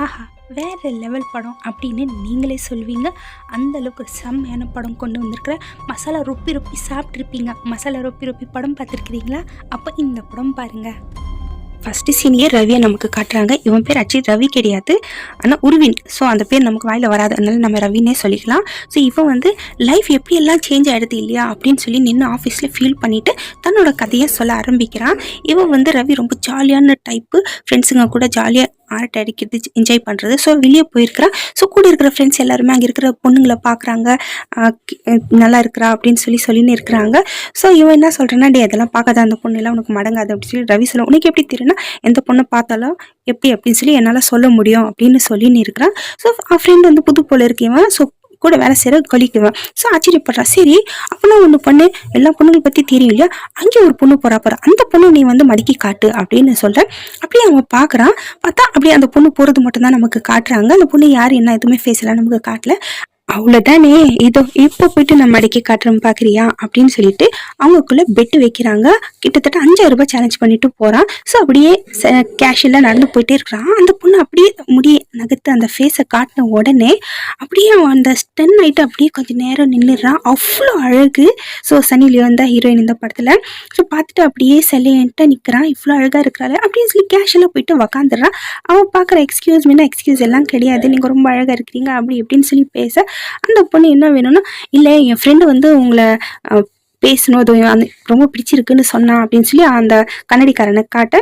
ஆஹா! வேற லெவல் படம் அப்படின்னு நீங்களே சொல்வீங்க. அந்த அளவுக்கு செம்மையான படம் கொண்டு வந்திருக்கிற மசாலா ரொப்பி ரொப்பி சாப்பிட்ருப்பீங்க. மசாலா ரொப்பி ரொப்பி படம் பார்த்துருக்கிறீங்களா? அப்போ இந்த படம் பாருங்கள். ஃபஸ்ட்டு சீனியே ரவியை நமக்கு காட்டுறாங்க. இவன் பேர் ஆக்சுவலி ரவி கிடையாது, ஆனால் உருவின். ஸோ அந்த பேர் நமக்கு வாயில் வராது, அதனால நம்ம ரவினே சொல்லிக்கலாம். ஸோ இவன் வந்து லைஃப் எப்படியெல்லாம் சேஞ்ச் ஆகிடுது இல்லையா அப்படின்னு சொல்லி நின்று ஆஃபீஸில் ஃபீல் பண்ணிவிட்டு தன்னோட கதையை சொல்ல ஆரம்பிக்கிறான். இவன் வந்து ரவி ரொம்ப ஜாலியான டைப்பு, ஃப்ரெண்ட்ஸுங்க கூட ஜாலியாக ஆர்ட் அடிக்கிறது, என்ஜாய் பண்ணுறது. ஸோ வெளியே போயிருக்கிறான். ஸோ கூட இருக்கிற ஃப்ரெண்ட்ஸ் எல்லாருமே அங்கே இருக்கிற பொண்ணுங்களை பார்க்குறாங்க, நல்லா இருக்கிறா அப்படின்னு சொல்லின்னு இருக்கிறாங்க. ஸோ இவன் என்ன சொல்கிறேன்னா, டே அதெல்லாம் பார்க்காத, அந்த பொண்ணெல்லாம் உனக்கு மடங்காது அப்படின்னு சொல்லி ரவி சொல்ல, உனக்கு எப்படி தெரியும்னா எந்த பொண்ணை பார்த்தாலும் எப்படி அப்படின்னு சொல்லி என்னால் சொல்ல முடியும் அப்படின்னு சொல்லின்னு இருக்கிறான். ஸோ ஃப்ரெண்ட் வந்து புது போல இருக்கேவன். ஸோ கூட வேலை செய்கிற கழிக்குவேன். ஸோ ஆச்சரியப்படுறா. சரி அப்போனா ஒன்று பொண்ணு, எல்லா பொண்ணுங்களை பற்றி தெரியும் இல்லையா, அங்கே ஒரு பொண்ணு போகிறா, அந்த பொண்ணு நீ வந்து மடக்கி காட்டு அப்படின்னு சொல்கிறேன். அப்படியே அவன் பார்க்குறான். பார்த்தா அப்படியே அந்த பொண்ணு போகிறது மட்டும்தான் நமக்கு காட்டுறாங்க. அந்த பொண்ணு யார் என்ன எதுவுமே ஃபேஸ்லாம் நமக்கு காட்டல. அவ்வளோதானே, இதோ இப்போ போயிட்டு நம்ம அடக்கி காட்டுறோம் பார்க்குறியா அப்படின்னு சொல்லிட்டு அவங்களுக்குள்ள பெட்டு வைக்கிறாங்க. கிட்டத்தட்ட 5000 ரூபாய் சேலஞ்ச் பண்ணிட்டு போகிறான். ஸோ அப்படியே கேஷுவலாக நடந்து போயிட்டே இருக்கிறான். அந்த பொண்ணு அப்படியே முடிய நகர்த்து அந்த ஃபேஸை காட்டின உடனே அப்படியே அவன் அந்த ஸ்டன் ஆகிட்டு அப்படியே கொஞ்சம் நேரம் நின்றுடுறான். அவ்வளோ அழகு. ஸோ சன்னி லியோன் தான் ஹீரோயின் இந்த படத்தில். ஸோ பார்த்துட்டு அப்படியே சைலண்ட்டாக நிற்கிறான். இவ்வளோ அழகாக இருக்கிறாள் அப்படின்னு சொல்லி கேஷுவலாக போயிட்டு உக்காந்துடுறான். அவன் பார்க்குற எக்ஸ்கியூஸ் மீனா எக்ஸ்கியூஸ் எல்லாம் கிடையாது, நீங்கள் ரொம்ப அழகாக இருக்கிறீங்க அப்படி இப்படின்னு சொல்லி பேச, அந்த பொண்ணு என்ன வேணும்னா, இல்லை என் ஃப்ரெண்டு வந்து உங்களை பேசணும், அது அந்த ரொம்ப பிடிச்சிருக்குன்னு சொன்னான் அப்படின்னு சொல்லி அந்த கன்னடிக்காரனை காட்ட,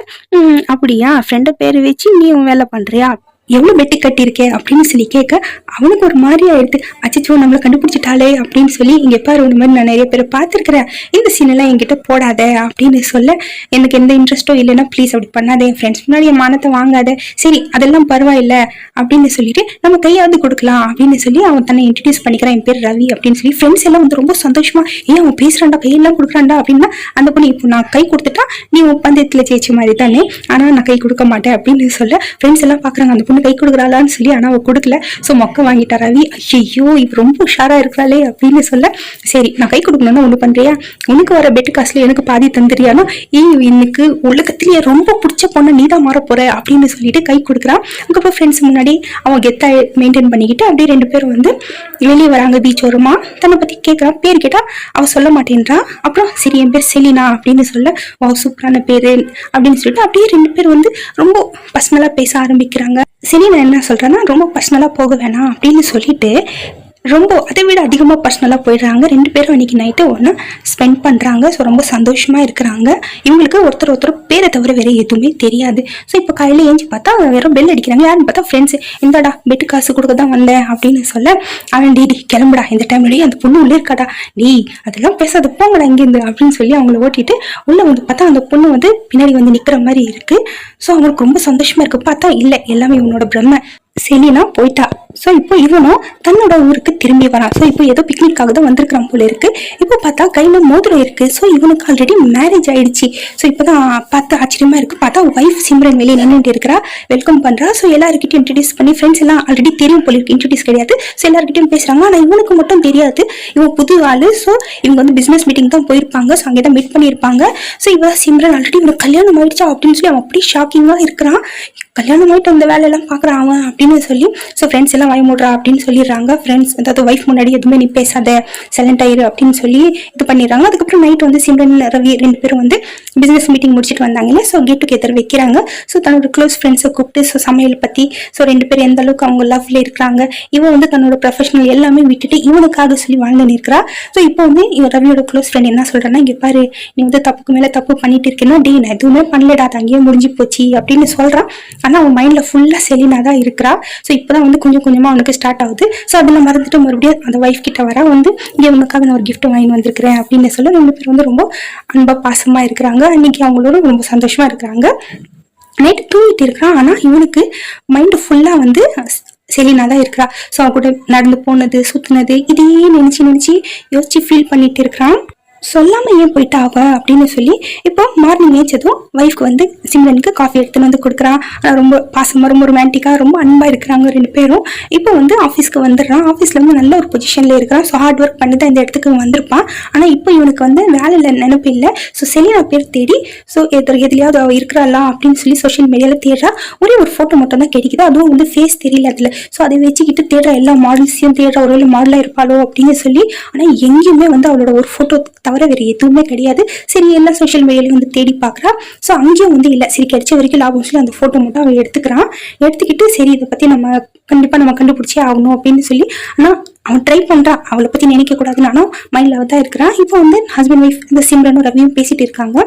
அப்படியா ஃப்ரெண்டை பேர் வச்சு நீ வேலை பண்ணுறியா, எவ்வளோ பெட்டி கட்டியிருக்கே அப்படின்னு சொல்லி கேட்க அவனுக்கு ஒரு மாதிரி ஆயிடுது. அச்சோ நம்மளை கண்டுபிடிச்சிட்டாலே அப்படின்னு சொல்லி, இங்கே பாரு இந்த மாதிரி நான் நிறைய பேரை பார்த்துருக்குறேன், இந்த சீனெல்லாம் என்கிட்ட போடாத அப்படின்னு சொல்ல, எனக்கு எந்த இன்ட்ரெஸ்ட்டோ இல்லைன்னா ப்ளீஸ் அப்படி பண்ணாதே, என் ஃப்ரெண்ட்ஸ் முன்னாடி என் மானத்தை வாங்காத, சரி அதெல்லாம் பரவாயில்ல அப்படின்னு சொல்லிட்டு நம்ம கையாவது கொடுக்கலாம் அப்படின்னு சொல்லி அவன் தன்னை இன்ட்ரடியூஸ் பண்ணிக்கிறான். என் பேர் ரவி அப்படின்னு சொல்லி. ஃப்ரெண்ட்ஸ் எல்லாம் வந்து ரொம்ப சந்தோஷமா, ஏன் அவன் பேசுறான்டா, கையெல்லாம் கொடுக்குறான்டா அப்படின்னா, அந்த பொண்ணு இப்போ நான் கை கொடுத்துட்டா நீ பந்தயத்தில் ஜெயிச்ச மாதிரி தானே, ஆனால் நான் கை கொடுக்க மாட்டேன் அப்படின்னு சொல்ல, ஃப்ரெண்ட்ஸ் எல்லாம் பார்க்குறாங்க அந்த பொண்ணு கை கொடுக்குறாளான்னு சொல்லி. ஆனால் அவள் கொடுக்கல. ஸோ மொக்க வாங்கிட்டா ரவி. ஐயோ இப்போ ரொம்ப உஷாரா இருக்கிறாளே அப்படின்னு சொல்ல, சரி நான் கை கொடுக்கணும்னா ஒன்று பண்றியா, உனக்கு வர பெட்டு காசுல எனக்கு பாதி தந்துறியானா, எனக்கு உலகத்திலேயே ரொம்ப பிடிச்ச பொண்ணு நீதான் மாற போற அப்படின்னு சொல்லிட்டு கை கொடுக்குறான். அதுக்கப்புறம் ஃப்ரெண்ட்ஸ் முன்னாடி அவன் கெத்தா மெயின்டைன் பண்ணிக்கிட்டு அப்படியே 2 பேரும் வந்து வெளியே வராங்க. பீச் ஓரமா தன்னை பத்தி கேட்கறான். பேர் கேட்டா அவன் சொல்ல மாட்டேன்றான். அப்புறம் சரி என் பேர் செலினா அப்படின்னு சொல்ல, சூப்பரான பேரு அப்படின்னு சொல்லிட்டு அப்படியே 2 பேர் வந்து ரொம்ப பர்சனலா பேச ஆரம்பிக்கிறாங்க. செலினா என்ன சொல்றேன்னா, ரொம்ப பர்சனலா போக வேணாம் அப்படின்னு சொல்லிட்டு ரொம்ப அதை விட அதிகமாக பர்சனலாக போயிடுறாங்க. 2 பேரும் அன்றைக்கி நைட்டு ஒன்று ஸ்பெண்ட் பண்ணுறாங்க. ஸோ ரொம்ப சந்தோஷமாக இருக்கிறாங்க. இவங்களுக்கு ஒருத்தர் பேரை தவிர வேறு எதுவுமே தெரியாது. ஸோ இப்போ காலையில் ஏஞ்சி பார்த்தா வெறும் பெல் அடிக்கிறாங்க. யாருன்னு பார்த்தா ஃப்ரெண்ட்ஸு, இந்தாடா பெட்டு காசு கொடுக்க தான் வந்தேன் அப்படின்னு சொல்ல, அவன் டி கிளம்புடா, இந்த டைம்லேயே அந்த பொண்ணு உள்ளே இருக்காடா, டி அதெல்லாம் பேசாத போங்கடா இங்கேருந்து அப்படின்னு சொல்லி அவங்கள ஓட்டிட்டு உள்ளே வந்து பார்த்தா அந்த பொண்ணு வந்து பின்னாடி வந்து நிற்கிற மாதிரி இருக்குது. ஸோ அவங்களுக்கு ரொம்ப சந்தோஷமாக இருக்குது. பார்த்தா இல்லை, எல்லாமே இவனோட பிரம்மை, செலினா போயிட்டா. ஸோ இப்போ இவனும் தன்னோட ஊருக்கு திரும்பி வரான். ஸோ இப்போ ஏதோ பிக்னிக்காக தான் வந்திருக்கிறான் போல இருக்கு. இப்போ பார்த்தா கையில் மோதிரம் இருக்கு. ஸோ இவனுக்கு ஆல்ரெடி மேரேஜ் ஆயிடுச்சு. ஸோ இப்போதான் பார்த்து ஆச்சரியமா இருக்கு. பார்த்தா ஒய்ஃப் சிம்ரன் வெளியே நின்றுட்டு இருக்கிறா, வெல்கம் பண்றா. ஸோ எல்லாருக்கிட்டையும் இன்ட்ரடியூஸ் பண்ணி, ஃப்ரெண்ட்ஸ் எல்லாம் ஆல்ரெடி தெரியும் போல இருக்கு, இன்ட்ரடியூஸ் கிடையாது. ஸோ எல்லாருக்கிட்டையும் பேசுறாங்க. ஆனால் இவனுக்கு மட்டும் தெரியாது, இவன் புது ஆளு. ஸோ இவங்க வந்து பிசினஸ் மீட்டிங் தான் போயிருப்பாங்க. ஸோ அங்கே தான் மீட் பண்ணியிருப்பாங்க. ஸோ இவ சிம்ரன் ஆல்ரெடி இவனுக்கு கல்யாணம் ஆயிடுச்சா அப்படின்னு சொல்லி அவன் அப்படி ஷாக்கிங்கா இருக்கிறான். கல்யாணம் ஆயிட்டு அந்த வேலையெல்லாம் பார்க்குறான் அவன் அப்படின்னு சொல்லி. ஸோ ஃப்ரெண்ட்ஸ் எல்லாம் வாய்மூடுறா அப்படின்னு சொல்லிடுறாங்க. ஃப்ரெண்ட்ஸ் அதாவது ஒய்ஃப் முன்னாடி எதுவுமே நீ பேசாத, சைலண்ட் ஆயிரு அப்படின்னு சொல்லி இது பண்ணிடுறாங்க. அதுக்கப்புறம் நைட் வந்து சிம்ரன் ரவி 2 பேரும் வந்து பிசினஸ் மீட்டிங் முடிச்சுட்டு வந்தாங்களே. ஸோ கெட் டுகெதர் வைக்கிறாங்க. ஸோ தன்னோட க்ளோஸ் ஃப்ரெண்ட்ஸை கூப்பிட்டு ஸோ சமையல் பற்றி, ஸோ 2 பேர் எந்த அளவுக்கு அவங்க லவ்ல இருக்கிறாங்க, இவன் வந்து தன்னோட ப்ரொஃபஷனல் எல்லாமே விட்டுட்டு இவனுக்காக சொல்லி வாழ்ந்து நிற்கிறா. ஸோ இப்போ வந்து இவன் ரவியோட க்ளோஸ் ஃப்ரெண்ட் என்ன சொல்றான்னா, இங்கே பாரு நீ வந்து தப்புக்கு மேலே தப்பு பண்ணிட்டு இருக்கேன்னா, டே நான் எதுவுமே பண்ணலடா, அங்கேயே முடிஞ்சு போச்சு அப்படின்னு சொல்றான். ஆனால் அவன் மைண்ட்ல ஃபுல்லாக செலினா தான் இருக்கிறா. ஸோ இப்போதான் வந்து கொஞ்சம் கொஞ்சமாக அவனுக்கு ஸ்டார்ட் ஆகுது. ஸோ அதெல்லாம் மறந்துட்டு மறுபடியும் அந்த ஒய்ஃப் கிட்ட வர வந்து, இங்கே உனக்காக நான் ஒரு கிஃப்ட் வாங்கி வந்திருக்கிறேன் அப்படின்னு சொல்ல, 2 பேர் வந்து ரொம்ப அன்பா பாசமாக இருக்கிறாங்க. அன்னைக்கு அவங்களோட ரொம்ப சந்தோஷமா இருக்கிறாங்க. நைட்டு தூங்கிட்டு இருக்கிறான். ஆனால் இவனுக்கு மைண்டு ஃபுல்லாக வந்து செலினா தான் இருக்கிறா. ஸோ அவ கூட நடந்து போனது, சுற்றுனது, இதையே நினச்சி யோசிச்சு ஃபீல் பண்ணிட்டு இருக்கிறான். சொல்லாமல் ஏன் போயிட்டா அவ அப்படின்னு சொல்லி இப்போ மார்னிங் ஏச்சதும் ஒய்ஃப்க்கு வந்து சிம்ரனுக்கு காஃபி எடுத்துன்னு வந்து கொடுக்குறான். ஆனால் ரொம்ப பாசமாக ரொம்ப ரொமான்டிக்காக ரொம்ப அன்பாக இருக்கிறாங்க 2 பேரும். இப்போ வந்து ஆஃபீஸ்க்கு வந்துடுறான். ஆஃபீஸில் வந்து நல்ல ஒரு பொசிஷனில் இருக்கிறான். ஸோ ஹார்ட் ஒர்க் பண்ணி தான் இந்த இடத்துக்கு வந்திருப்பான். ஆனால் இப்போ இவனுக்கு வந்து வேலையில் நினைப்பு இல்லை. ஸோ செலினா பேர் தேடி ஸோ எதுலையாவது அவள் இருக்கிறாளா அப்படின்னு சொல்லி சோஷியல் மீடியாவில் தேடுறா. ஒரே ஒரு ஃபோட்டோ மட்டும் தான் கிடைக்குது. அதுவும் வந்து ஃபேஸ் தெரியல அதில். ஸோ அதை வச்சுக்கிட்டு தேடுற எல்லா மாடல்ஸையும் தேடுற ஒரு மாடலாக இருப்பாளோ அப்படின்னு சொல்லி. ஆனால் எங்கேயுமே வந்து அவளோட ஒரு ஃபோட்டோ தவிர வேறு எதுவுமே கிடையாது. சரி எல்லா சோஷியல் மீடியாலையும் வந்து தேடி பார்க்குறா. ஸோ அங்கேயும் வந்து இல்லை. சரி கிடைச்ச வரைக்கும் லாபம் சொல்லி அந்த ஃபோட்டோ மட்டும் அவன் எடுத்துக்கிறான். எடுத்துக்கிட்டு சரி இதை பற்றி நம்ம கண்டுபிடிச்சே ஆகணும் அப்படின்னு சொல்லி. ஆனால் அவன் ட்ரை பண்ணுறான். அவளை பற்றி நினைக்கக்கூடாதுன்னு. ஆனால் மைண்டில் தான் இருக்கிறான். இப்போ வந்து ஹஸ்பண்ட் ஒய்ஃப் இந்த சிம்ரனும் ரவியும் பேசிட்டு இருக்காங்க.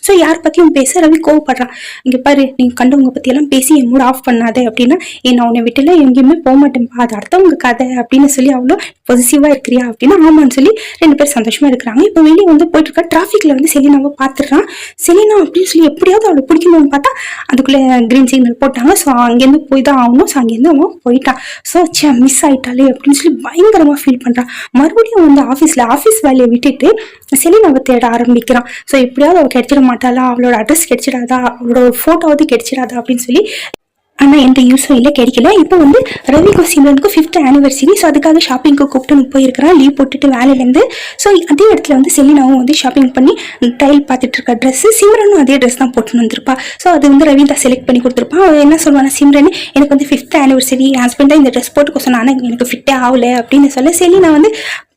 ஸோ யார் பற்றியும் பேச ரவி கோவப்படுறான். இங்கே பாரு நீங்கள் கண்டவங்க பற்றியெல்லாம் பேசி என் மூட ஆஃப் பண்ணாதே அப்படின்னா நான் உன்னை விட்டுல எங்கேயுமே போக மாட்டேன்ப்பா, அது அடுத்தவங்க கதை அப்படின்னு சொல்லி அவ்வளோ பொசிட்டிவாக இருக்கிறியா அப்படின்னா ஆமான்னு சொல்லி 2 பேர் சந்தோஷமாக இருக்கிறாங்க. இப்போ வெளியே வந்து போயிட்டு இருக்கா. டிராஃபிக்கில் வந்து செலினாவை பார்த்துடுறான். செலினா அப்படின்னு சொல்லி எப்படியாவது அவளை பிடிக்கணும்னு பார்த்தா அதுக்குள்ளே கிரீன் சிக்னல் போட்டாங்க. ஸோ அங்கேருந்து போய் தான் ஆகணும். ஸோ அங்கேருந்து அவன் போயிட்டான். ஸோ மிஸ் ஆயிட்டாலே அப்படின்னு சொல்லி பயங்கரமா ஃபீல் பண்றான். மறுபடியும் வந்து ஆஃபீஸ் வேலையை விட்டுட்டு செலினாவை தேட ஆரம்பிக்கிறான். ஸோ எப்படியாவது அவள் கிடைச்சிட மாட்டாளா, அவளோட அட்ரஸ் கிடைச்சிடாதா, அவளோட ஒரு ஃபோட்டோவாவது கிடைச்சிடாதா அப்படின்னு சொல்லி. ஆனால் எந்த யூஸும் இல்லை, கிடைக்கல. இப்போ வந்து ரவிக்கும் சிம்ரனுக்கும் 5th ஆனிவர்சரி. ஸோ அதுக்காக ஷாப்பிங்க்கு கூப்பிட்டு போயிருக்கிறான் லீவ் போட்டுட்டு வேலையிலேருந்து. ஸோ அதே இடத்துல வந்து செலினாவும் வந்து ஷாப்பிங் பண்ணி டைல் பார்த்துட்டு இருக்க ட்ரெஸ்ஸு, சிம்ரனும் அதே ட்ரெஸ் தான் போட்டுன்னு வந்திருப்பா. ஸோ அது வந்து ரவி தான் செலக்ட் பண்ணி கொடுத்துருப்பான். அவன் என்ன சொல்லுவானா, சிம்ரன் எனக்கு வந்து 5th ஆனிவர்சரி என் ஹஸ்பண்ட் தான் இந்த ட்ரெஸ் போட்டுக்க சொன்னா, ஆனால் எனக்கு ஃபிட்டே ஆகலை அப்படின்னு சொல்ல செலினா வந்து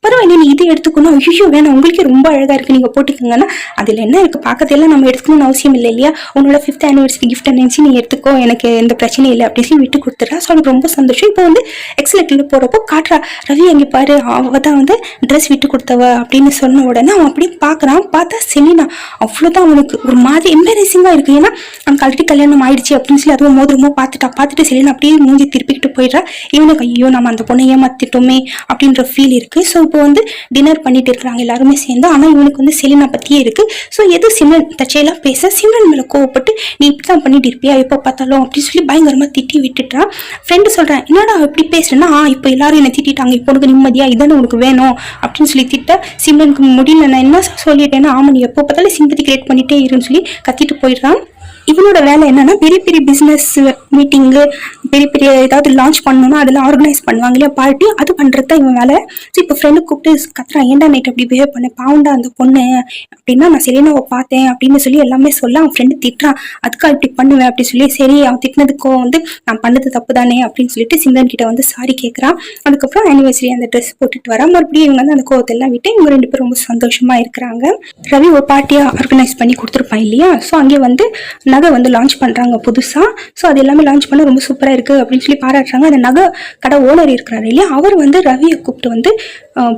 பரவாயில்ல நீ இதை எடுத்துக்கணும், ஐயோ வேணாம் உங்களுக்கு ரொம்ப அழகாக இருக்குது நீங்கள் போட்டுக்கோங்கன்னா அதில் என்ன இருக்குது, பார்க்கறதெல்லாம் நம்ம எடுத்துக்கணும்னு அவசியம் இல்லை இல்லையா, உன்னோட 5th ஆனிவர்சரி கிஃப்ட் நினச்சி நீ எடுத்துக்கோ, எனக்கு எந்த பிரச்சனையும் இல்லை அப்படின்னு சொல்லி விட்டு கொடுத்துட்றா. ஸோ அது ரொம்ப சந்தோஷம். இப்போ வந்து எக்ஸலெக்டில் போகிறப்போ காட்டுறா, ரவி அங்கே பாரு அவள் தான் வந்து ட்ரெஸ் விட்டு கொடுத்தவ அப்படின்னு சொன்ன உடனே அவன் அப்படியே பார்க்குறான். பார்த்தா செலினா அவ்வளோதான் அவனுக்கு ஒரு மாதிரி எம்பரேசிங்காக இருக்குது. ஏன்னா அவனுக்கு ஆல்ரெடி கல்யாணம் ஆயிடுச்சு அப்படின்னு சொல்லி அதுவும் மோதிரமோ பார்த்துட்டு செலினா அப்படியே மூஞ்சி திருப்பிக்கிட்டு போயிடுறா. இவனுக்கு ஐயோ நம்ம அந்த பொண்ணை ஏமாத்திட்டோமே அப்படின்ற ஃபீல் இருக்குது. ஸோ இப்போ வந்து டின்னர் பண்ணிட்டு இருக்கிறாங்க எல்லாருமே சேர்ந்து. ஆனால் இவனுக்கு வந்து செலினா பற்றியே இருக்கு. ஸோ எது சிம்ரன் தச்சையெல்லாம் பேச சிம்ரன் மேலே கோவப்பட்டு நீ இப்படி தான் பண்ணிட்டு இருப்பியா எப்போ பார்த்தாலும் அப்படின்னு சொல்லி பயங்கரமாக திட்டி விட்டுட்டான். ஃப்ரெண்டு சொல்கிறேன் என்னடா இப்படி பேசுறேன்னா இப்போ எல்லாரும் என்னை திட்டாங்க, இப்போ உனக்கு நிம்மதியா இதானே உனக்கு வேணும் அப்படின்னு சொல்லி திட்ட. சிம்ரனுக்கு முடியல, நான் என்ன சொல்லிட்டேன்னா ஆமா நீ எப்போ பார்த்தாலும் சிம்பத்தி கிரியேட் பண்ணிட்டே இருன்னு சொல்லி கத்திட்டு போயிடுறான். இவனோட வேலை என்னன்னா பெரிய பெரிய பிஸ்னஸ் மீட்டிங்கு, பெரிய ஏதாவது லான்ச் பண்ணணும்னா அதெல்லாம் ஆர்கனைஸ் பண்ணுவாங்க இல்லையா பார்ட்டி, அது பண்ணுறது தான் இவன் வேலை. ஸோ இப்போ ஃப்ரெண்டு கூப்பிட்டு கத்துறான், ஏன்டா நைட் அப்படி பிஹேவ் பண்ண பாவுண்டா அந்த பொண்ணு அப்படின்னா நான் செலினாவை பார்த்தேன் அப்படின்னு சொல்லி எல்லாமே சொல்ல அவன் ஃப்ரெண்டு திட்டுறான். அதுக்காக இப்படி பண்ணுவேன் அப்படின்னு சொல்லி. சரி அவன் திட்டினதுக்கும் வந்து நான் பண்ணது தப்பு தானே அப்படின்னு சொல்லிட்டு சிம்ரன் கிட்ட வந்து சாரி கேட்குறான். அதுக்கப்புறம் ஆனிவர்சரி அந்த ட்ரெஸ் போட்டுட்டு வரா. மறுபடியும் இவங்க வந்து அந்த கோவத்தெல்லாம் விட்டு இவங்க 2 பேரும் ரொம்ப சந்தோஷமா இருக்கிறாங்க. ரவி ஒரு பார்ட்டியாக ஆர்கனைஸ் பண்ணி கொடுத்துருப்பான் இல்லையா. ஸோ அங்கே வந்து நகை வந்து லான்ச் பண்ணுறாங்க புதுசாக. ஸோ அது எல்லாமே லான்ச் பண்ண ரொம்ப சூப்பராக இருக்குது அப்படின்னு சொல்லி பாராட்டுறாங்க. அந்த நகை கடை ஓனர் இருக்கிறாரு இல்லையா, அவர் வந்து ரவியை கூப்பிட்டு வந்து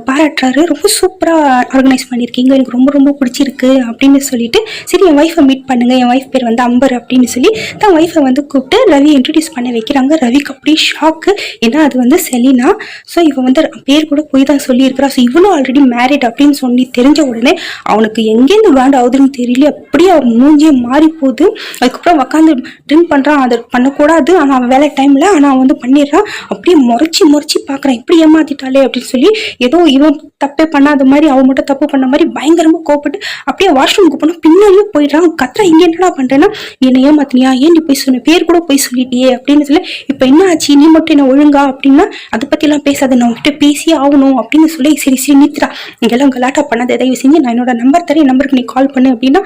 பாராட்டுறாரு. ரொம்ப சூப்பராக ஆர்கனைஸ் பண்ணியிருக்கீங்க, எனக்கு ரொம்ப ரொம்ப பிடிச்சிருக்கு அப்படின்னு சொல்லிட்டு. சரி என் ஒய்ஃபை மீட் பண்ணுங்க, என் ஒய்ஃப் பேர் வந்து அம்பர் அப்படின்னு சொல்லி தான் ஒய்ஃபை வந்து கூப்பிட்டு ரவி இன்ட்ரடியூஸ் பண்ண வைக்கிறாங்க. ரவிக்கு அப்படியே ஷாக்கு, ஏன்னா அது வந்து செலினா. ஸோ இவன் வந்து பேர் கூட போய் தான் சொல்லியிருக்கிறா. ஸோ இவ்வளோ ஆல்ரெடி மேரிட் அப்படின்னு சொல்லி தெரிஞ்ச உடனே அவனுக்கு எங்கேருந்து காண்ட் ஆகுதுன்னு தெரியல, அப்படியே அவன் மூஞ்சியே மாறி போகுது. அதுக்கப்புறம் உட்காந்து ட்ரிங்க் பண்ணுறான். அதை பண்ணக்கூடாது ஆனால் அவன் வேலை டைமில், ஆனால் அவன் வந்து பண்ணிடுறான். அப்படியே முறைச்சி பார்க்குறான், இப்படி ஏமாத்திட்டாலே அப்படின்னு சொல்லி. ஏதோ இவன் தப்பே பண்ணாத மாதிரி அவன் மட்டும் தப்பு பண்ண மாதிரி பயங்கரமாக கோப்பட்டு அப்படியே வாஷ்ரூமுக்கு போனால் பின்னாடியே போயிடுறான். கத்துறா, இங்கே என்னடா பண்ணுறேன்னா நீ என்ன ஏமாத்தினியா, ஏன் நீ போய் சொன்ன, பேர் கூட போய் சொல்லிட்டியே அப்படின்னு சொல்லி. இப்போ என்ன ஆச்சு, நீ மட்டும் என்ன ஒழுங்கா அப்படின்னா அதை பற்றிலாம் பேசாத, நான் உங்ககிட்ட பேசியே ஆகணும் அப்படின்னு சொல்லி. சரி நித்ரா இங்கெல்லாம் கலாட்டா பண்ணாத, தயவு செஞ்சு நான் என்னோட நம்பர் தரேன், நம்பருக்கு நீ கால் பண்ணு அப்படின்னா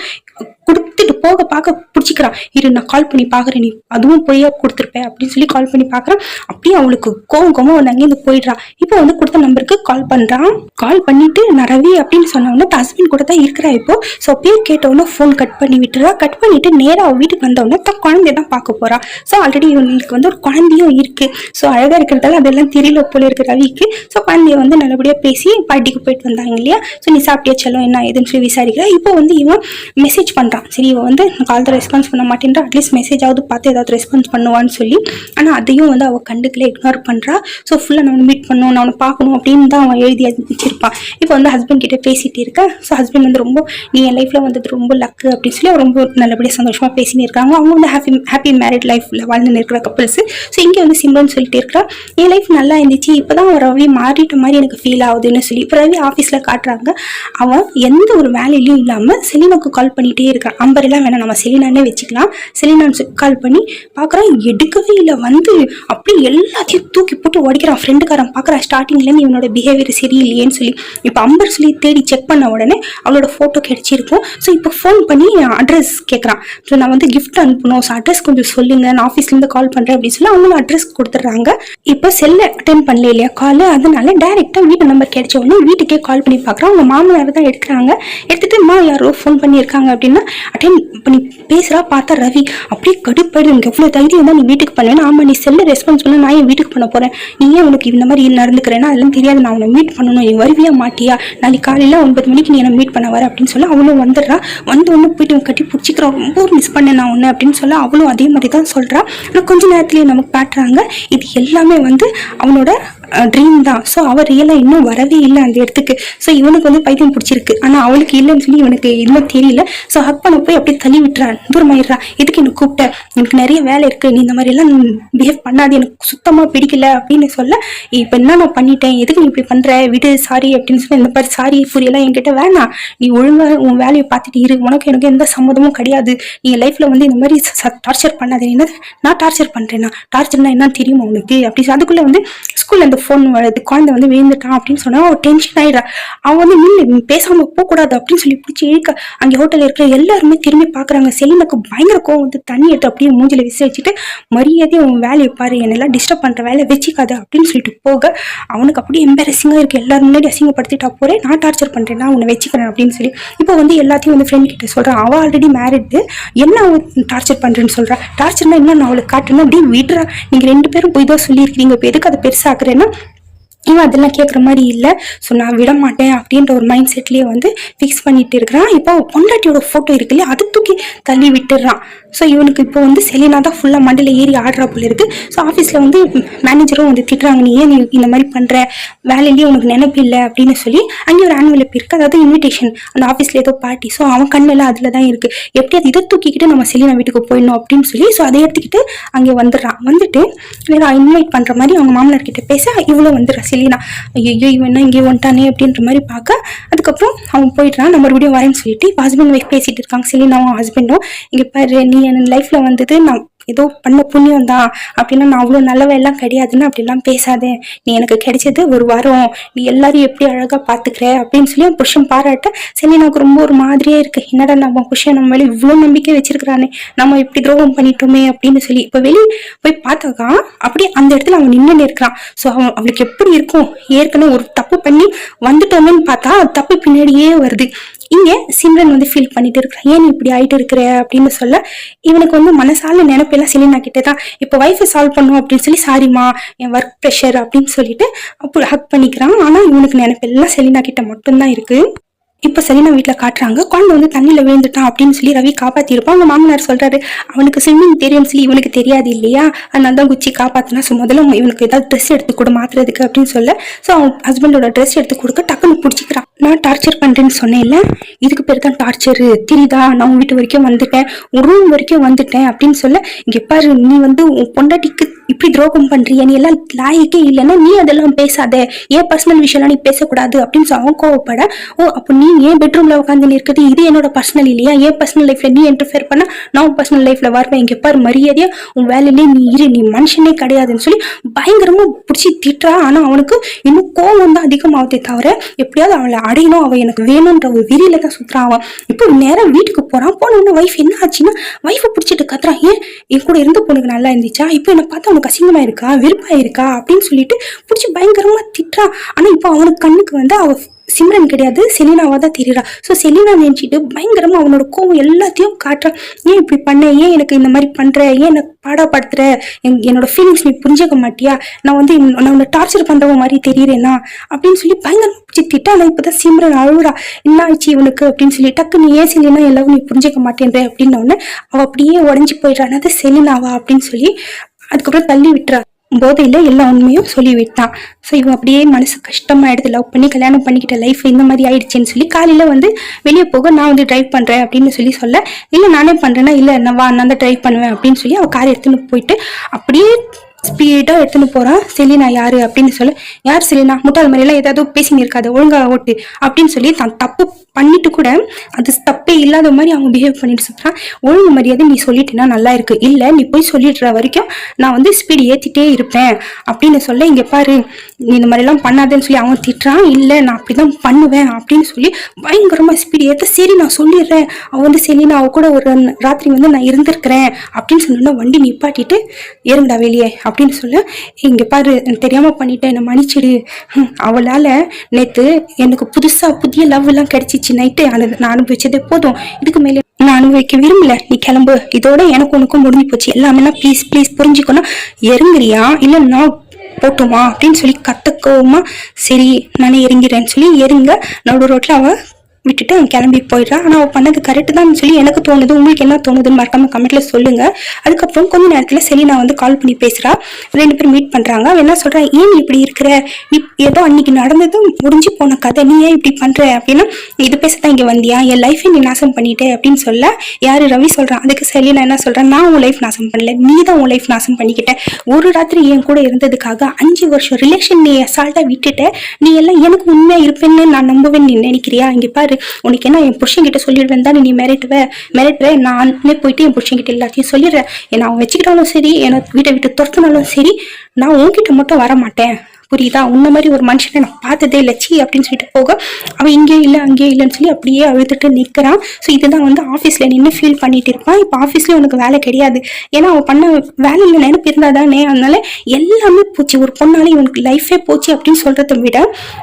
கொடுத்துட்டு போக பார்க்க பிடிச்சிக்கிறான். இரு நான் கால் பண்ணி பார்க்குறேன், நீ அதுவும் பொய்யா கொடுத்துருப்பேன் அப்படின்னு சொல்லி கால் பண்ணி பார்க்குறான். அப்படியே அவளுக்கு கோவம் வந்து அங்கேருந்து போயிடுறா. இப்போ வந்து கொடுத்த நம்பருக்கு கால் பண்ணுறான். கால் பண்ணிட்டு நான் ரவி அப்படின்னு சொன்னவொன்னே ஹஸ்பண்ட் கூட தான் இருக்கிறா இப்போ. ஸோ பேர் கேட்டவுடனே ஃபோன் கட் பண்ணி விட்டுறா. கட் பண்ணிட்டு நேராக அவள் வீட்டுக்கு வந்தவொடனே தான் குழந்தைய தான் பார்க்க போறா. ஸோ ஆல்ரெடி இவங்களுக்கு வந்து ஒரு குழந்தையும் இருக்கு. ஸோ அழகாக இருக்கிறதால அதெல்லாம் தெரியல போல இருக்கு ரவிக்கு. ஸோ குழந்தைய வந்து நல்லபடியாக பேசி பாட்டிக்கு போயிட்டு வந்தாங்க இல்லையா. ஸோ நீ சாப்பிட்டியா செல்லம் என்ன ஏதுன்னு சொல்லி விசாரிக்கிறா. இப்போ வந்து இவன் மெசேஜ் பண்ணுறான் நினைக்கிறான். சரி இவ வந்து கால் தான் ரெஸ்பான்ஸ் பண்ண மாட்டேன்றா, அட்லீஸ்ட் மெசேஜாவது பார்த்து ஏதாவது ரெஸ்பான்ஸ் பண்ணுவான்னு சொல்லி. ஆனால் அதையும் வந்து அவள் கண்டுக்கல, இக்னோர் பண்ணுறா. ஸோ ஃபுல்லாக நான் மீட் பண்ணணும், நான் அவனை பார்க்கணும் அப்படின்னு தான் அவன் எழுதி வச்சிருப்பான். இப்போ வந்து ஹஸ்பண்ட் கிட்டே பேசிகிட்டு இருக்கா. ஸோ ஹஸ்பண்ட் வந்து ரொம்ப நீ என் லைஃப்பில் வந்தது ரொம்ப லக்கு அப்படின்னு சொல்லி ரொம்ப நல்லபடியாக சந்தோஷமாக பேசினு இருக்காங்க. அவங்க வந்து ஹாப்பி மேரிட் லைஃப்பில் வாழ்ந்துன்னு இருக்கிற கப்பல்ஸு. ஸோ இங்கே வந்து சிம்ரன் சொல்லிட்டு இருக்கா, என் லைஃப் நல்லா இருந்துச்சு, இப்போ தான் ரவி மாறிட்ட மாதிரி எனக்கு ஃபீல் ஆகுதுன்னு சொல்லி. இப்போ ரவி ஆஃபீஸில் காட்டுறாங்க, அவன் எந்த ஒரு வேலையிலையும் இல்லாமல் செலினாவுக்கு கால் பண்ணிகிட்டே இருக்கான். அம்பரெல்லாம் வேணாம், நம்ம செலினானே வச்சுக்கலாம். செலினான்னு கால் பண்ணி பார்க்குறான், எடுக்கவே இல்லை. வந்து அப்படி எல்லாத்தையும் தூக்கி போட்டு உடைக்கிறான். ஃப்ரெண்டுக்காரன் பார்க்குறான், ஸ்டார்டிங்லேருந்து இவனோட பிஹேவியர் சரியில்லையேன்னு சொல்லி. இப்போ அம்பர் சொல்லி தேடி செக் பண்ண உடனே அவளோட ஃபோட்டோ கிடைச்சிருக்கும். ஸோ இப்போ ஃபோன் பண்ணி அட்ரஸ் கேட்குறான். ஸோ நான் வந்து கிஃப்ட் அனுப்பணும், ஸோ அட்ரஸ் கொஞ்சம் சொல்லுங்க, நான் ஆஃபீஸ்லேருந்து கால் பண்ணுறேன் அப்படின்னு சொல்லி அவங்களும் அட்ரஸ் கொடுத்துட்றாங்க. இப்போ செல்லை அட்டென்ட் பண்ணல இல்லையா கால், அதனால டைரெக்டாக வீட்டு நம்பர் கிடைச்ச உடனே வீட்டுக்கே கால் பண்ணி பார்க்குறான். அவங்க மாமனார் தான் எடுக்கிறாங்க. எடுத்துட்டு யாரோ ஃபோன் பண்ணியிருக்காங்க அப்படின்னா அட்டென்ட் பண்ணி பேசுகிறா. பார்த்தா ரவி அப்படியே கடுப்பாயிடு, எனக்கு எவ்வளோ தைரியம் தான் நீ வீட்டுக்கு பண்ணுவேன். ஆமாம், நீ செல்ல ரெஸ்பான்ஸ் பண்ண, நான் என் வீட்டுக்கு பண்ண போகிறேன், நீ ஏன் உனக்கு இந்த மாதிரி நடந்துக்கிறேன்னா அதெல்லாம் தெரியாது, நான் உன்னை மீட் பண்ணணும், நீ வருவியா மாட்டியா, நாளைக்கு காலையில் 9 மணிக்கு நீ என்னை மீட் பண்ண வர அப்படின்னு சொல்லி அவளும் வந்துடுறா. வந்து ஒன்று போயிட்டு கட்டி பிடிச்சிக்கிறோம், ரொம்ப மிஸ் பண்ணேன் நான் ஒன்று அப்படின்னு சொல்ல அவளும் அதே மாதிரி தான் சொல்கிறா. ஆனால் கொஞ்ச நேரத்துலேயே நமக்கு காட்டுறாங்க இது எல்லாமே வந்து அவனோட ட்ரீம் தான். ஸோ அவள் ரியலாக இன்னும் வரவே இல்லை அந்த இடத்துக்கு. ஸோ இவனுக்கு வந்து பைத்தியம் பிடிச்சிருக்கு, ஆனால் அவளுக்கு இல்லைன்னு சொல்லி இவனுக்கு இன்னும் தெரியல. ஸோ ஹக் பண்ண போய் அப்படியே தள்ளி விட்டுறான், தூரமாயிடுறா. எதுக்கு எனக்கு கூப்பிட்டேன், எனக்கு நிறைய வேலை இருக்குது, நீ இந்த மாதிரிலாம் பிஹேவ் பண்ணாது, எனக்கு சுத்தமாக பிடிக்கல அப்படின்னு சொல்ல. இப்போ என்ன நான் பண்ணிட்டேன், எதுக்கு நீ இப்படி பண்ணுற, விடு சாரி அப்படின்னு சொல்லி. இந்த மாதிரி சாரி புரியலாம் என்கிட்ட வேணாம், நீ ஒழுங்காக உன் வேலையை பார்த்துட்டு இரு, உனக்கு எனக்கு எந்த சம்மதமும் கிடையாது, நீ லைஃப்பில் வந்து இந்த மாதிரி டார்ச்சர் பண்ணாது. என்ன நான் டார்ச்சர் பண்ணுறேன்னா, டார்ச்சர்னா என்ன தெரியுமா உனக்கு அப்படி. அதுக்குள்ளே வந்து ஸ்கூல்ல அந்த ஃபோன் வருது, குழந்தை வந்து விழுந்துட்டான் அப்படின்னு சொன்னா அவன் டென்ஷன் ஆயிடுறா. அவன் வந்து நின்று பேசாம போகக்கூடாது அப்படின்னு சொல்லி பிடிச்சி இழுக்க. அங்கே ஹோட்டலில் இருக்கிற எல்லாருமே திரும்பி பார்க்குறாங்க. செலினாக்கு பயங்கர கோவம் வந்து தண்ணி எடுத்து அப்படியே மூஞ்சில விசாரிச்சுட்டு, மரியாதையை உன் வேலையை பாரு, என்னெல்லாம் டிஸ்டர்ப் பண்ணுற வேலை வச்சுக்காது அப்படின்னு சொல்லிட்டு போக அவனுக்கு அப்படியே எம்பாரசிங்காக இருக்குது. எல்லாரும் முன்னாடி அசிங்கப்படுத்திட்டா போகிறேன், நான் டார்ச்சர் பண்ணுறேன், நான் உன்னை வச்சுக்கிறேன் அப்படின்னு சொல்லி. இப்போ வந்து எல்லாத்தையும் வந்து ஃப்ரெண்ட் கிட்ட சொல்கிறான். அவள் ஆல்ரெடி மேரிடு, என்ன அவள் டார்ச்சர் பண்ணுறேன்னு சொல்கிறா. டார்ச்சர்னா என்ன நான் அவளுக்கு காட்டுறேன்னா அப்படி விடுறா, நீங்கள் 2 பேரும் போய் தான் சொல்லியிருக்கிறீங்க, இப்போ எதுக்கு அதை பெருசாக்குறேன்னா இவன் அதெல்லாம் கேட்குற மாதிரி இல்லை. ஸோ நான் விட மாட்டேன் அப்படின்ற ஒரு மைண்ட் செட்லேயே வந்து ஃபிக்ஸ் பண்ணிட்டு இருக்கிறான். இப்போ பொண்டாட்டியோட ஃபோட்டோ இருக்கு இல்லையா, அதை தூக்கி தள்ளி விட்டுடுறான். ஸோ இவனுக்கு இப்போ வந்து செலினா தான் ஃபுல்லாக மண்டையில் ஏறி ஆடுறா போல இருக்குது. ஸோ ஆஃபீஸில் வந்து மேனேஜரும் வந்து திட்டுறாங்க, நீ ஏன் நீ இந்த மாதிரி பண்ணுற, வேலையிலேயே உனக்கு நினைப்பு இல்லை அப்படின்னு சொல்லி. அங்கே ஒரு ஆனுவலப் இருக்குது, அதாவது இன்விடேஷன், அந்த ஆஃபீஸில் ஏதோ பார்ட்டி. ஸோ அவன் கண்ணெல்லாம் அதில் தான் இருக்குது. எப்படியாவது இதை தூக்கிக்கிட்டு நம்ம செலினா வீட்டுக்கு போயிடணும் அப்படின்னு சொல்லி. ஸோ அதை எடுத்துக்கிட்டு அங்கே வந்துடுறான். வந்துட்டு இன்வைட் பண்ணுற மாதிரி அவங்க மாமனார் கிட்ட பேச இவ்வளோ வந்துடுறா செலினா. ஐயோ இவன் என்ன இங்கே வந்துட்டானே அப்படின்ற மாதிரி பார்க்க. அதுக்கப்புறம் அவன் போயிடுறான். நம்ம மறுபடியும் வரேன்னு சொல்லிட்டு இப்போ ஹஸ்பண்ட் ஒய்ஃப் பேசிட்டு இருக்காங்க. செலினாவும் ஹஸ்பண்டும், இங்கே பாரு நீ என் லைஃப்ல வந்தது நான் ஏதோ பண்ண புண்ணியம் தான், அப்படின்னா நான் அவ்வளோ நல்லவெல்லாம் கிடையாதுன்னு அப்படிலாம் பேசாதே, நீ எனக்கு கிடைச்சது ஒரு வாரம், நீ எல்லாரையும் எப்படி அழகாக பார்த்துக்கிற அப்படின்னு சொல்லி அவன் புருஷன் பாராட்ட. செலினாவுக்கு ரொம்ப ஒரு மாதிரியே இருக்கு, என்னடா நம்ம புருஷன் நம்ம மேலே இவ்வளோ நம்பிக்கை வச்சிருக்கிறானே, நம்ம இப்படி துரோகம் பண்ணிட்டோமே அப்படின்னு சொல்லி. இப்போ வெளியே போய் பார்த்தாக்கா அப்படியே அந்த இடத்துல அவன் நின்று இருக்கிறான். ஸோ அவளுக்கு எப்படி இருக்கும், ஏற்கனவே ஒரு தப்பு பண்ணி வந்துட்டோமேன்னு பார்த்தா தப்பு பின்னாடியே வருது. இங்கே சிம்ரன் வந்து ஃபீல் பண்ணிட்டு இருக்கிறான், ஏன் இப்படி ஆயிட்டு இருக்கிற அப்படின்னு சொல்ல. இவனுக்கு வந்து மனசால நினைப்பெல்லாம் செலினா கிட்ட தான். இப்போ வைஃபை சால்வ் பண்ணும் அப்படின்னு சொல்லி, சாரிமா என் ஒர்க் ப்ரெஷர் அப்படின்னு சொல்லிட்டு அப்போ ஹக் பண்ணிக்கிறான். ஆனால் இவனுக்கு நினைப்பெல்லாம் செலினா கிட்ட மட்டும்தான் இருக்கு. இப்போ செலினா வீட்டில் காட்டுறாங்க, குழந்தை வந்து தண்ணியில் விழுந்துட்டான் அப்படின்னு சொல்லி ரவி காப்பாற்றிருப்பான். அவங்க மாமனார் சொல்கிறாரு, அவனுக்கு ஸ்விம்மிங் தெரியும்னு சொல்லி இவனுக்கு தெரியாது இல்லையா, அதனால தான் குச்சி காப்பாற்றினா. ஸோ முதல்ல இவனுக்கு ஏதாவது ட்ரெஸ் எடுத்து கூட மாற்றுறதுக்கு அப்படின்னு சொல்ல. ஸோ அவன் ஹஸ்பண்டோட ட்ரெஸ் எடுத்து கொடுக்க டக்குன்னு பிடிச்சிக்கிறான். நான் டார்ச்சர் பண்ணுறேன்னு சொன்னேன் இல்லை, இதுக்கு பேர் தான் டார்ச்சரு தெரியுதா, நான் உன் வீட்டு வரைக்கும் வந்துட்டேன், உன் ரூம் வரைக்கும் வந்துட்டேன் அப்படின்னு சொல்ல. இங்கே பாரு நீ வந்து உன் பொண்டாட்டிக்கு இப்படி துரோகம் பண்றிய, நீ எல்லாம் லாய்க்கே இல்லைன்னா நீ அதெல்லாம் பேசாத, ஏன் பர்சனல் விஷயம்லாம் நீ பேசக்கூடாது அப்படின்னு சொல்லி அவன் கோவப்பட. ஓ அப்போ நீ ஏன் பெட்ரூம்ல உட்காந்து இருக்குது, இது என்னோட பர்சனல் இல்லையா, ஏன் பர்சனல் லைஃப்ல நீ இன்டர்ஃபியர் பண்ணா நான் பர்சனல் லைஃப்ல வருவேன், இங்கே பாரு மரியாதையா உன் வேலையிலே நீ இரு, நீ மனுஷனே கிடையாதுன்னு சொல்லி பயங்கரமா பிடிச்சி திட்டுறா. ஆனா அவனுக்கு இன்னும் கோவம் தான் அதிகமாகதே தவிர எப்படியாவது அவளை அடையணும், அவன் எனக்கு வேணும்ன்ற ஒரு வெறியில தான் சுத்துறான் அவன். இப்போ நேரம் வீட்டுக்கு போறான். போன வைஃப் என்ன ஆச்சுன்னா வைஃபை பிடிச்சிட்டு கத்துறான், ஏன் என் கூட இருந்த பொண்ணுக்கு நல்லா இருந்துச்சா, இப்போ என்ன பார்த்தா அவனுக்கு அசிங்கமா இருக்கா, விருப்பா இருக்கா அப்படின்னு சொல்லிட்டு பிடிச்சி பயங்கரமா திட்டுறான். ஆனா இப்போ அவனுக்கு கண்ணுக்கு வந்து அவ சிம்ரன் கிடையாது, செலினாவா தான் தெரியுறா. ஸோ செலினா நினைச்சிட்டு பயங்கரமா அவனோட கோவம் எல்லாத்தையும் காட்டுறான். ஏன் இப்படி பண்ண, ஏன் எனக்கு இந்த மாதிரி பண்ற, ஏன் எனக்கு பாடப்படுத்துற, என்னோட ஃபீலிங்ஸ் நீ புரிஞ்சுக்க மாட்டியா, நான் உன்னை டார்ச்சர் பண்றவ மாதிரி தெரியுறேனா அப்படின்னு சொல்லி பயங்கரமா திட்டா. ஆனா இப்பதான் சிம்ரன் அழுகுறா, என்ன ஆச்சு இவனுக்கு அப்படின்னு சொல்லி. டக்கு நீ ஏன் செலினா எல்லாரும் நீ புரிஞ்சுக்க மாட்டேன்ற அப்படின்ன உடனே அவ அப்படியே உடஞ்சி போயிடுறான். அது செலினாவா அப்படின்னு சொல்லி அதுக்கப்புறம் தள்ளி விட்டுறா. போதையில எல்லா உண்மையும் சொல்லி விட்டான். ஸோ இவன் அப்படியே மனசு கஷ்டமாயிடுது, லவ் பண்ணி கல்யாணம் பண்ணிக்கிட்ட லைஃப் இந்த மாதிரி ஆயிடுச்சுன்னு சொல்லி காலையில வெளியே போக நான் டிரைவ் பண்றேன் அப்படின்னு சொல்ல, இல்லை நானே பண்றேன்னா இல்லை நான் தான் டிரைவ் பண்ணுவேன் அப்படின்னு சொல்லி அவ கார் எடுத்துன்னு போயிட்டு அப்படியே ஸ்பீடா எடுத்துன்னு போறான். செலினா யாரு அப்படின்னு சொல்ல, யார் செலினா, முட்டாள் மாதிரி எல்லாம் ஏதாவது பேசின்னு இருக்காது, ஒழுங்கா ஓட்டு அப்படின்னு சொல்லி தான் தப்பு பண்ணிட்டு கூட அது தப்பே இல்லாத மாதிரி அவங்க பிஹேவ் பண்ணிட்டு சொல்றான். ஒழுங்கு மரியாதை நீ சொல்லிட்டேன்னா நல்லா இருக்கு, இல்ல நீ போய் சொல்லிடுற வரைக்கும் நான் ஸ்பீடு ஏத்திட்டே இருப்பேன் அப்படின்னு சொல்ல, இங்க பாரு நீ இந்த மாதிரி எல்லாம் பண்ணாதேன்னு சொல்லி அவன் திட்டுறான். இல்ல நான் அப்படிதான் பண்ணுவேன் அப்படின்னு சொல்லி பயங்கரமா ஸ்பீடு ஏத்த. சரி நான் சொல்லிடுறேன், அவன் செலினா அவ கூட ஒரு ராத்திரி நான் இருந்திருக்கிறேன் அப்படின்னு சொன்னா வண்டி நிப்பாட்டிட்டு இறங்குடா வெளியே அப்படின்னு சொல்ல, இங்க பாரு தெரியாம பண்ணிட்டேன், என்ன மன்னிச்சிடு, அவளால நேத்து எனக்கு புதிய லவ் எல்லாம் கிடைச்சிச்சு நைட்டு, நான் அனுபவிச்சதே போதும், இதுக்கு மேலே நான் அனுபவிக்க விரும்பல, நீ கிளம்பு, இதோட எனக்கு உனக்கும் முடிஞ்சு போச்சு, எல்லாமே ப்ளீஸ் ப்ளீஸ் புரிஞ்சுக்கணும், இறங்குறியா இல்ல நான் போட்டுமா அப்படின்னு சொல்லி கத்தக்கோமா. சரி நானே இறங்கிறேன்னு சொல்லி இறங்க நடு ரோட்ல அவ விட்டுட்டு அவன் கிளம்பி போயிடுறான். ஆனால் அவள் பண்ணது கரெக்டு தான் சொல்லி எனக்கு தோணுது. உங்களுக்கு என்ன தோணுதுன்னு மறக்காம கமெண்ட்ல சொல்லுங்க. அதுக்கப்புறம் கொஞ்ச நேரத்தில் செலினா கால் பண்ணி பேசுறா. 2 பேரும் மீட் பண்றாங்க. அவன் என்ன சொல்றான், ஏன் நீ இப்படி இருக்கிற, நீ ஏதோ அன்னைக்கு நடந்ததும் முடிஞ்சு போன கதை, நீ ஏன் இப்படி பண்ற அப்படின்னா, இது பேசத்தான் இங்க வந்தியா, என் லைஃபை நீ நாசம் பண்ணிட்டே அப்படின்னு சொல்ல, யாரு ரவி சொல்றான். அதுக்கு செலினா என்ன சொல்றான், நான் உன் லைஃப் நாசம் பண்ணல, நீ தான் உன் லைஃப் நாசம் பண்ணிக்கிட்ட. ஒரு ராத்திரி என் கூட இருந்ததுக்காக 5 வருஷம் ரிலேஷன் நீ அசால்ட்டா விட்டுட்ட, நீ எல்லாம் எனக்கு உண்மையா இருப்பேன்னு நான் நம்புவேன்னு நீ நினைக்கிறியா, இங்க பாரு உனக்கு என்ன என் புருஷன் கிட்ட சொல்லிடுவேன் தான் நீ மிரட்டுவ, நானே போயிட்டு என் புருஷன் கிட்ட எல்லாத்தையும் சொல்லிடுறேன், என்ன அவன் வச்சுக்கிட்டாலும் சரி, என்னை வீட்டை விட்டு துரத்தினாலும் சரி, நான் உன்கிட்ட மட்டும் வர மாட்டேன், புரியுதா, உன்ன மாதிரி ஒரு மனுஷனை நான் பார்த்ததே இல்லை சி அப்படின்னு சொல்லிட்டு போக, அவன் இங்கே இல்லை அங்கேயே இல்லைன்னு சொல்லி அப்படியே அழுதுட்டு நிற்கிறான். ஸோ இதுதான் ஆஃபீஸ்ல நின்று ஃபீல் பண்ணிட்டு இருப்பான். இப்போ ஆஃபீஸ்லேயும் உனக்கு வேலை கிடையாது, ஏன்னா அவன் பண்ண வேலையில் நினைப்பு இருந்தாதானே, அதனால எல்லாமே போச்சு, ஒரு பொண்ணால இவனுக்கு லைஃபே போச்சு அப்படின்னு சொல்றதை விட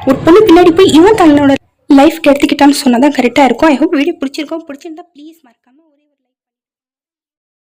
ஒரு பொண்ணு பின்னாடி போய் இவன் தன்னோட லைஃப் எடுத்துக்கிட்டான்னு சொன்னாதான் கரெக்டாக இருக்கும். ஐ ஹோப் வீடியோ பிடிச்சிருந்தா ப்ளீஸ் மறக்காம